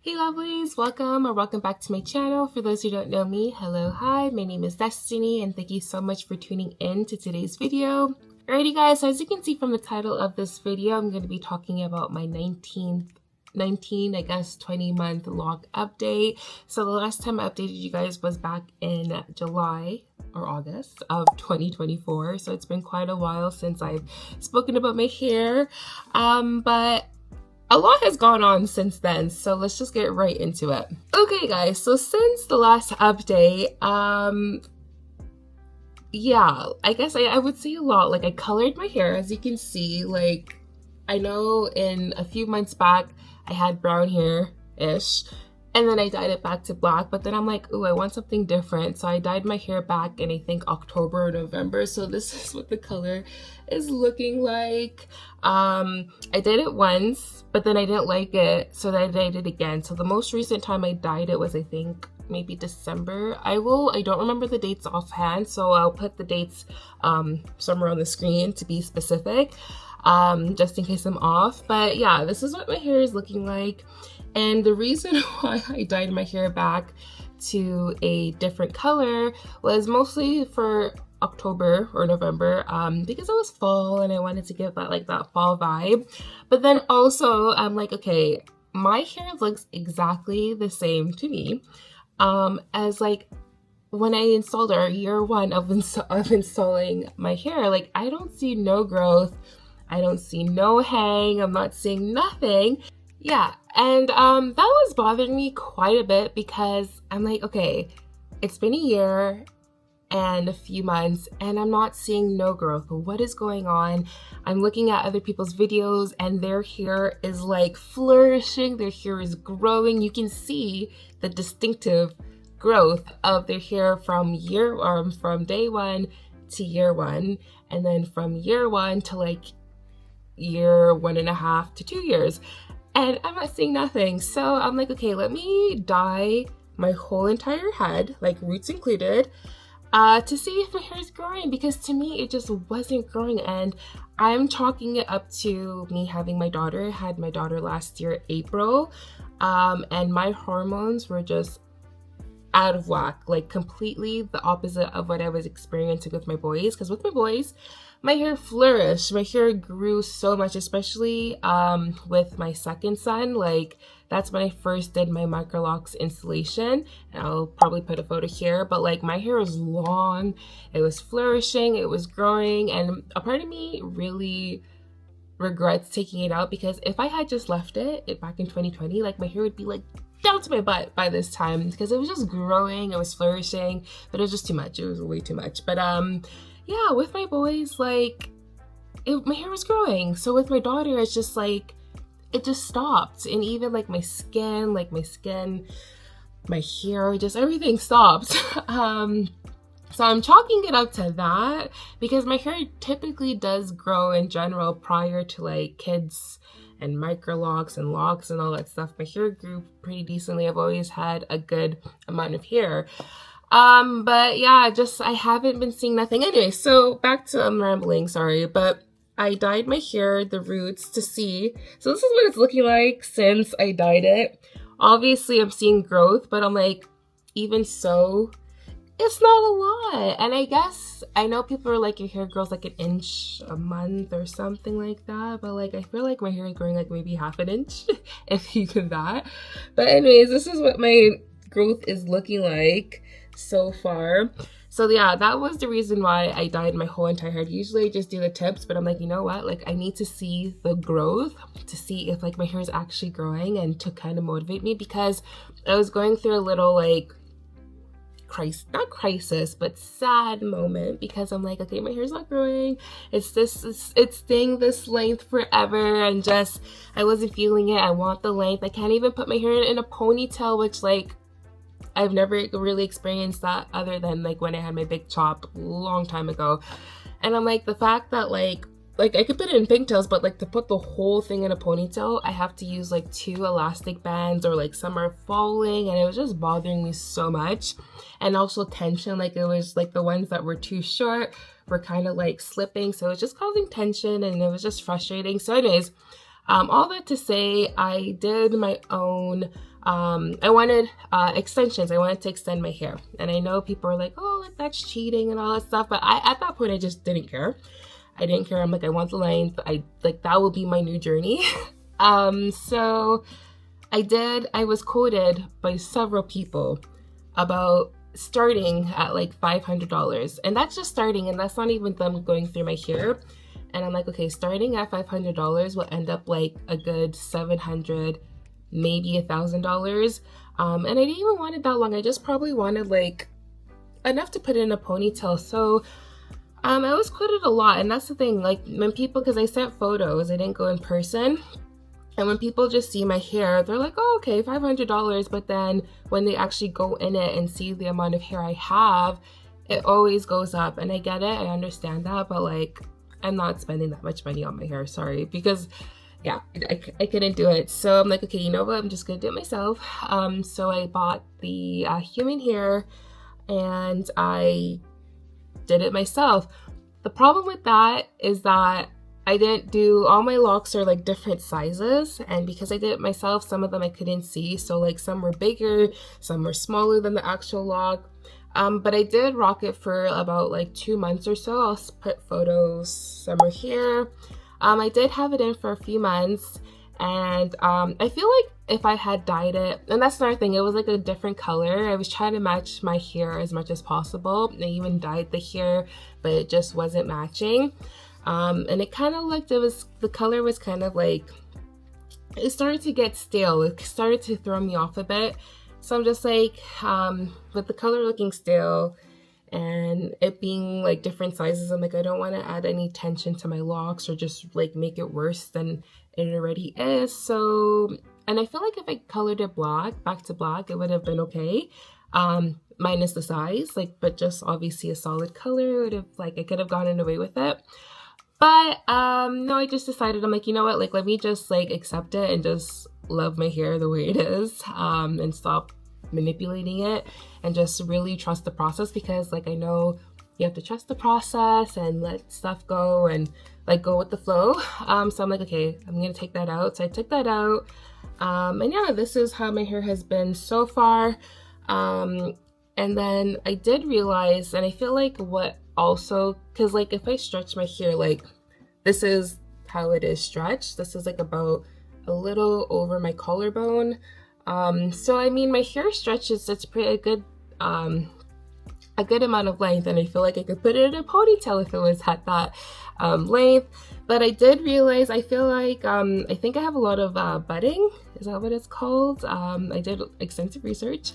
Hey lovelies, welcome or welcome back to my channel. For those who don't know me, hello, hi, my name is Destiny and thank you so much for tuning in to today's video. Alrighty guys, so as you can see from the title of this video, I'm going to be talking about my 20-month log update. So the last time I updated you guys was back in July or August of 2024. So it's been quite a while since I've spoken about my hair, but a lot has gone on since then, so let's just get right into it. Okay guys, so since the last update, yeah, I guess I would say a lot. Like, I colored my hair, as you can see. Like, I know in a few months back I had brown hair-ish, and then I dyed it back to black, but then I'm like, ooh, I want something different. So I dyed my hair back in, I think, October or November. So this is what the color is looking like. I did it once, but then I didn't like it, so then I dyed it again. So the most recent time I dyed it was, I think, maybe December. I don't remember the dates offhand, so I'll put the dates somewhere on the screen to be specific, just in case I'm off. But yeah, this is what my hair is looking like. And the reason why I dyed my hair back to a different color was mostly for October or November, because it was fall and I wanted to give that fall vibe. But then also I'm like, okay, my hair looks exactly the same to me as like when I installed it, year one of installing my hair. Like, I don't see no growth, I don't see no hang, I'm not seeing nothing. Yeah, and that was bothering me quite a bit because I'm like, okay, it's been a year and a few months and I'm not seeing no growth. What is going on? I'm looking at other people's videos and their hair is like flourishing, their hair is growing. You can see the distinctive growth of their hair from day one to year one, and then from year one to like year 1.5 to 2 years. And I'm not seeing nothing. So I'm like, okay, let me dye my whole entire head, like roots included, to see if my hair is growing, because to me it just wasn't growing. And I'm chalking it up to me having my daughter. I had my daughter last year, April, and my hormones were just out of whack, like completely the opposite of what I was experiencing with my boys. Because with my boys, my hair flourished, my hair grew so much, especially with my second son. Like, that's when I first did my microlocks installation, and I'll probably put a photo here. But like, my hair was long, it was flourishing, it was growing, and a part of me really regrets taking it out, because if I had just left it back in 2020, like, my hair would be like down to my butt by this time, because it was just growing, it was flourishing, but it was just too much. It was way too much. But yeah, with my boys, like, my hair was growing. So with my daughter, it's just like, it just stopped. And even like my skin, my hair, just everything stopped. So I'm chalking it up to that, because my hair typically does grow in general prior to like kids and microlocks and locks and all that stuff. My hair grew pretty decently. I've always had a good amount of hair. But yeah, I haven't been seeing nothing. Anyway, so back to, I'm rambling, sorry, but I dyed my hair, the roots, to see. So this is what it's looking like since I dyed it. Obviously I'm seeing growth, but I'm like, even so, it's not a lot. And I guess, I know people are like, your hair grows like 1 inch a month or something like that, but like, I feel like my hair is growing like maybe 1/2 inch, if you can that. But anyways, this is what my growth is looking like so far. So yeah, that was the reason why I dyed my whole entire head. Usually I just do the tips, but I'm like, you know what, like, I need to see the growth to see if like my hair is actually growing, and to kind of motivate me, because I was going through a little like not crisis, but sad moment, because I'm like, okay, my hair's not growing, it's staying this length forever, and just, I wasn't feeling it. I want the length. I can't even put my hair in a ponytail, which like, I've never really experienced that other than like when I had my big chop a long time ago. And I'm like, the fact that like I could put it in pigtails, but like to put the whole thing in a ponytail, I have to use like 2 elastic bands, or like some are falling, and it was just bothering me so much. And also tension, like it was like the ones that were too short were kind of like slipping, so it was just causing tension, and it was just frustrating. So anyways, All that to say, I did my own, I wanted extensions. I wanted to extend my hair. And I know people are like, oh, like that's cheating and all that stuff. But at that point, I just didn't care. I didn't care. I'm like, I want the length. That will be my new journey. So I was quoted by several people about starting at like $500. And that's just starting. And that's not even them going through my hair. And I'm like, okay, starting at $500 will end up like a good $700, maybe $1,000. And I didn't even want it that long. I just probably wanted like enough to put in a ponytail. So I was quoted a lot. And that's the thing, like when people, because I sent photos, I didn't go in person. And when people just see my hair, they're like, oh, okay, $500. But then when they actually go in it and see the amount of hair I have, it always goes up. And I get it, I understand that, but like, I'm not spending that much money on my hair, sorry, because yeah, I couldn't do it. So I'm like, okay, you know what, I'm just gonna do it myself. So I bought the human hair and I did it myself. The problem with that is that I didn't do, all my locks are like different sizes, and because I did it myself, some of them I couldn't see. So like some were bigger, some were smaller than the actual lock. But I did rock it for about like 2 months or so. I'll put photos somewhere here. I did have it in for a few months, and I feel like if I had dyed it, and that's another thing, it was like a different color. I was trying to match my hair as much as possible. I even dyed the hair, but it just wasn't matching. And it kind of looked, the color was kind of like, it started to get stale. It started to throw me off a bit. So I'm just like, with the color looking stale and it being like different sizes, I'm like, I don't want to add any tension to my locks or just like make it worse than it already is. So, and I feel like if I colored it black, back to black, it would have been okay. Minus the size, like, but just obviously a solid color would have, like, I could have gotten away with it. But no, I just decided, I'm like, you know what, like, let me just like accept it and just love my hair the way it is, and stop manipulating it and just really trust the process, because like I know you have to trust the process and let stuff go and like go with the flow. So I'm like, okay, I'm gonna take that out. So I took that out, and yeah, this is how my hair has been so far. And then I did realize, and I feel like what also, because like if I stretch my hair, like this is how it is stretched. This is like about a little over my collarbone. So I mean, my hair stretches, it's pretty good, a good amount of length, and I feel like I could put it in a ponytail if it was at that length. But I did realize, I feel like I think I have a lot of budding. Is that what it's called? I did extensive research,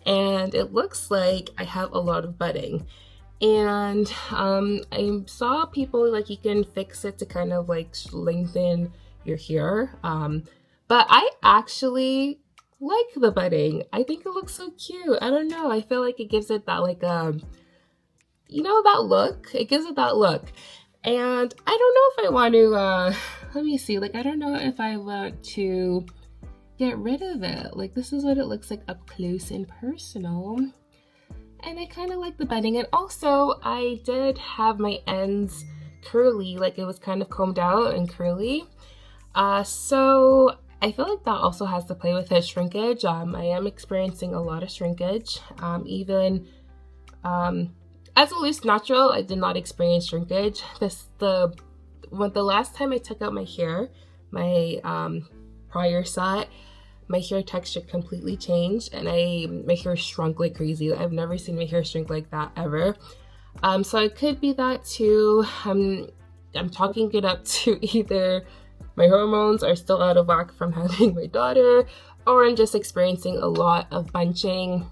and it looks like I have a lot of budding. And I saw people, like, you can fix it to kind of like lengthen your hair, but I actually like the budding. I think it looks so cute. I don't know, I feel like it gives it that like you know, that look. It gives it that look. And I don't know if I want to let me see, like I don't know if I want to get rid of it. Like, this is what it looks like up close and personal. And I kind of like the budding. And also I did have my ends curly, like it was kind of combed out and curly. So I feel like that also has to play with it. Shrinkage. I am experiencing a lot of shrinkage. Even as a loose natural, I did not experience shrinkage. The last time I took out my hair, my prior set, my hair texture completely changed, and my hair shrunk like crazy. I've never seen my hair shrink like that ever. So it could be that too. I'm chalking it up to either my hormones are still out of whack from having my daughter, or I'm just experiencing a lot of bunching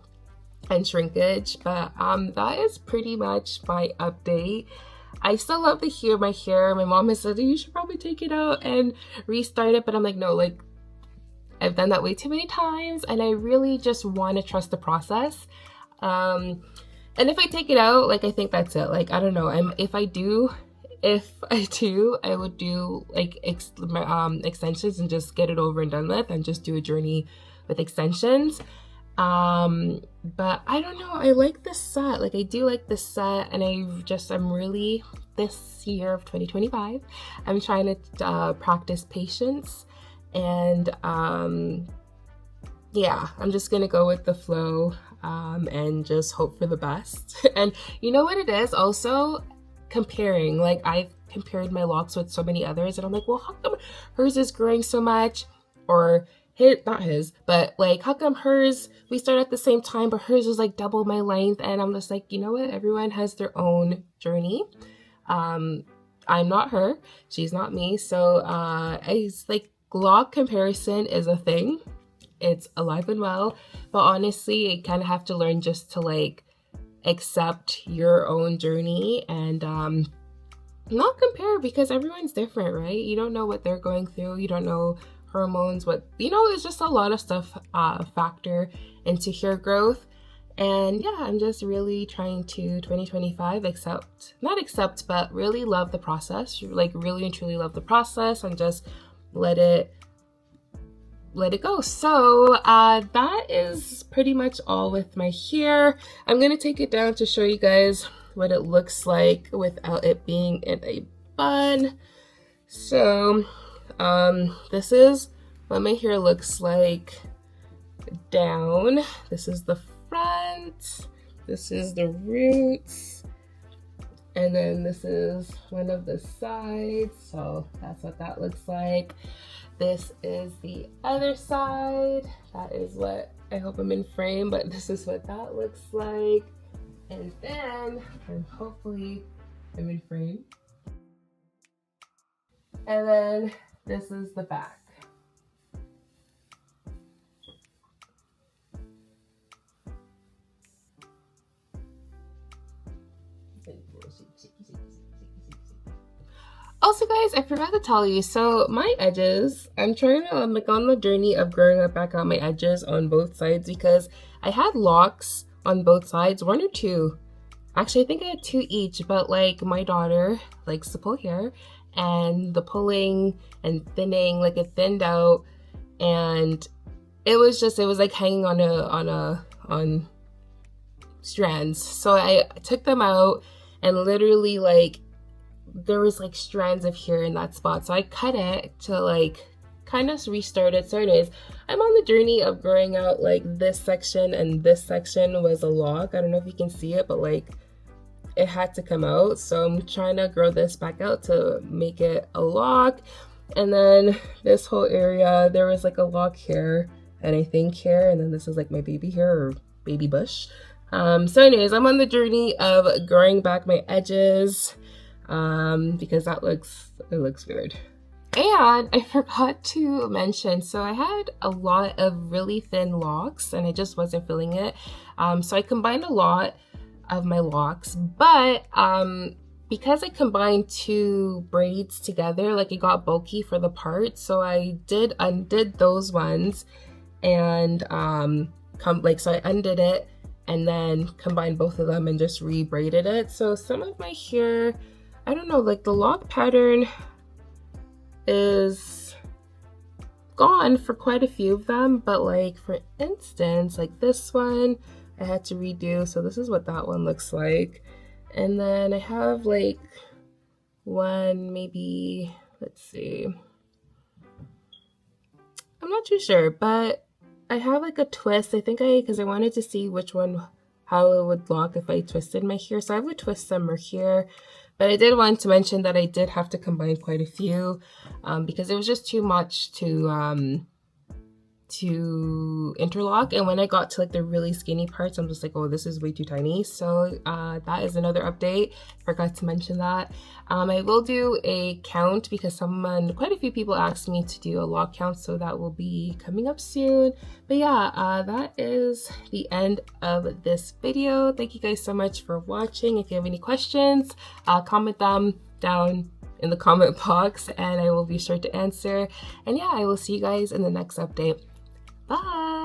and shrinkage. But that is pretty much my update. I still love my hair. My mom has said, you should probably take it out and restart it, but I'm like, no, like I've done that way too many times, and I really just want to trust the process. And if I take it out, like I think that's it. Like, I don't know. If I do, I would do like extensions and just get it over and done with, and just do a journey with extensions. But I don't know. I like this set. Like, I do like this set, and I'm really this year of 2025, I'm trying to practice patience, and yeah, I'm just gonna go with the flow and just hope for the best. And you know what it is? Also, comparing. Like, I've compared my locks with so many others, and I'm like, well, how come hers is growing so much? Or not his, but like, how come hers, we started at the same time, but hers was like double my length? And I'm just like, you know what? Everyone has their own journey. I'm not her. She's not me. So it's like, lock comparison is a thing. It's alive and well. But honestly, you kind of have to learn just to like accept your own journey and not compare, because everyone's different, right? You don't know what they're going through. You don't know hormones, there's just a lot of stuff factor into hair growth. And yeah, I'm just really trying to 2025 but really love the process, like really and truly love the process, and just let it go. So that is pretty much all with my hair. I'm gonna take it down to show you guys what it looks like without it being in a bun. So this is what my hair looks like down. This is the front, this is the roots, and then this is one of the sides. So that's what that looks like. This is the other side. That is what, I hope I'm in frame, but this is what that looks like. And then, and hopefully I'm in frame. And then this is the back. Also guys, I forgot to tell you, so my edges, I'm trying to, I'm like on the journey of growing back out my edges on both sides, because I had locks on both sides, one or two. Actually, I think I had two each, but like my daughter likes to pull hair, and the pulling and thinning, like it thinned out, and it was like hanging on strands. So I took them out, and literally like there was like strands of hair in that spot. So I cut it to like kind of restart it. So anyways, I'm on the journey of growing out like this section, and this section was a lock. I don't know if you can see it, but like it had to come out. So I'm trying to grow this back out to make it a lock. And then this whole area, there was like a lock here, and I think here, and then this is like my baby hair or baby bush. So anyways, I'm on the journey of growing back my edges, because it looks weird. And I forgot to mention, so I had a lot of really thin locks and I just wasn't feeling it. So I combined a lot of my locks, but because I combined two braids together, like it got bulky for the part. So I undid those ones, and so I undid it and then combined both of them and just re-braided it. So some of my hair, I don't know, like the lock pattern is gone for quite a few of them, but like for instance, like this one I had to redo. So this is what that one looks like. And then I have like one, maybe, let's see, I'm not too sure, but I have like a twist. I think because I wanted to see which one, how it would lock if I twisted my hair. So I would twist some here. But I did want to mention that I did have to combine quite a few because it was just too much to interlock. And when I got to like the really skinny parts, I'm just like, oh, this is way too tiny. So that is another update. Forgot to mention that. I will do a count because quite a few people asked me to do a lock count, so that will be coming up soon. But yeah, that is the end of this video. Thank you guys so much for watching. If you have any questions, comment them down in the comment box and I will be sure to answer. And yeah, I will see you guys in the next update. Bye!